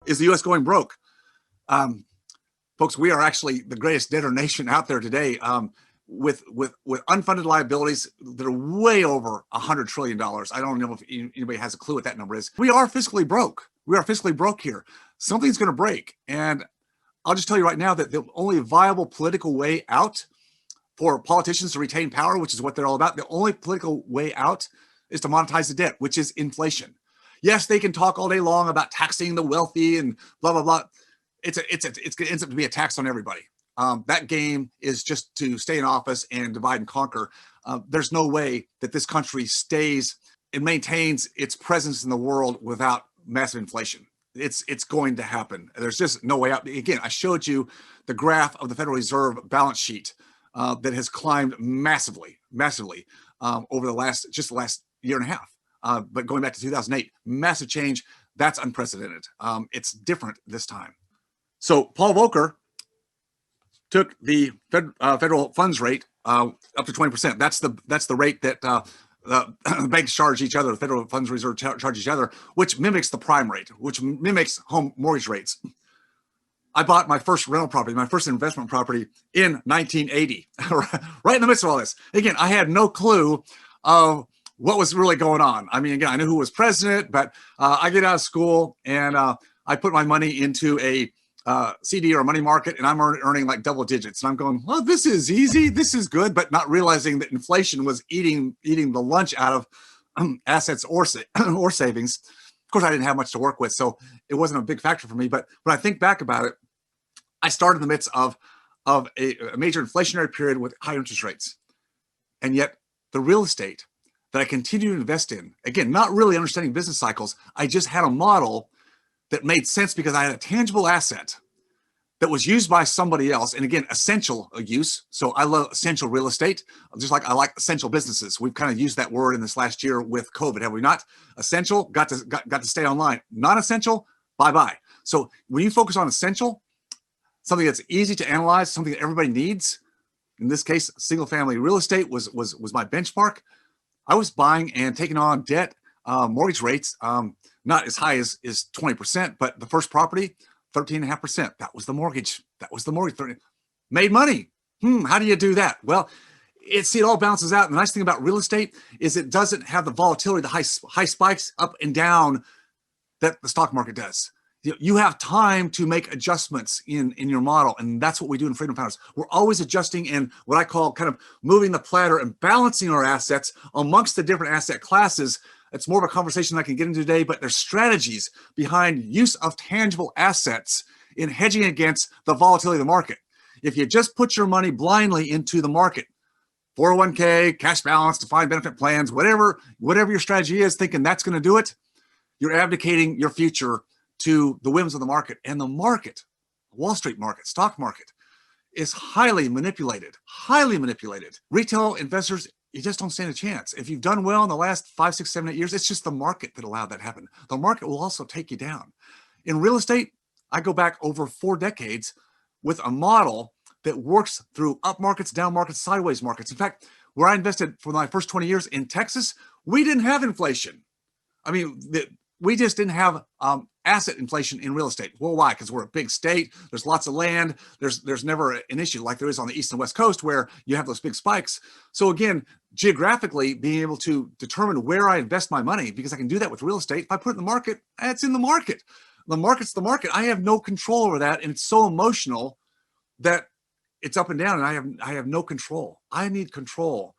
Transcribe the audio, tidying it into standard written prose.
Is the U.S. going broke? Um, Folks, we are actually the greatest debtor nation out there today, with unfunded liabilities that are way over $100 trillion. I don't know if anybody has a clue what that number is. We are fiscally broke. We are fiscally broke here. Something's going to break. And I'll just tell you right now that the only viable political way out for politicians to retain power, which is what they're all about, the only political way out is to monetize the debt, which is inflation. Yes, they can talk all day long about taxing the wealthy and blah, blah, blah. It ends up to be a tax on everybody. That game is just to stay in office and divide and conquer. There's no way that this country stays and maintains its presence in the world without massive inflation. It's going to happen. There's just no way out. Again, I showed you the graph of the Federal Reserve balance sheet that has climbed massively over the last year and a half. But going back to 2008, massive change. That's unprecedented. It's different this time. So Paul Volcker took the federal funds rate up to 20%. That's the rate that the banks charge each other. The Federal Funds Reserve charge each other, which mimics the prime rate, which mimics home mortgage rates. I bought my first rental property, my first investment property in 1980, right in the midst of all this. Again, I had no clue of what was really going on. I mean, again, I knew who was president, but I get out of school and I put my money into a CD or a money market, and I'm earning like double digits. And I'm going, well, this is easy. This is good, but not realizing that inflation was eating the lunch out of assets or savings. Of course, I didn't have much to work with, so it wasn't a big factor for me. But when I think back about it, I started in the midst of a major inflationary period with high interest rates. And yet the real estate that I continue to invest in, again, not really understanding business cycles, I just had a model that made sense because I had a tangible asset that was used by somebody else. And again, essential use. So I love essential real estate, just like I like essential businesses. We've kind of used that word in this last year with COVID, have we not? Essential, got to stay online. Non-essential, bye-bye. So when you focus on essential, something that's easy to analyze, something that everybody needs, in this case, single family real estate was my benchmark. I was buying and taking on debt, mortgage rates, not as high as 20%, but the first property, 13.5%. That was the mortgage. Made money. How do you do that? Well, it all balances out. And the nice thing about real estate is it doesn't have the volatility, the high spikes up and down that the stock market does. You have time to make adjustments in your model. And that's what we do in Freedom Founders. We're always adjusting and what I call kind of moving the platter and balancing our assets amongst the different asset classes. It's more of a conversation I can get into today, but there's strategies behind use of tangible assets in hedging against the volatility of the market. If you just put your money blindly into the market, 401k, cash balance, defined benefit plans, whatever your strategy is, thinking that's going to do it, you're abdicating your future to the whims of the market. And the market, Wall Street market, stock market, is highly manipulated. Retail investors, you just don't stand a chance. If you've done well in the last 5, 6, 7, 8 years, it's just the market that allowed that to happen. The market will also take you down. In real estate, I go back over 4 decades with a model that works through up markets, down markets, sideways markets. In fact, where I invested for my first 20 years in Texas, we didn't have inflation. I mean, we just didn't have asset inflation in real estate. Well, why? Because we're a big state. There's lots of land. There's never an issue like there is on the East and West Coast where you have those big spikes. So again, geographically, being able to determine where I invest my money, because I can do that with real estate. If I put it in the market, it's in the market. The market's the market. I have no control over that. And it's so emotional that it's up and down and I have no control. I need control.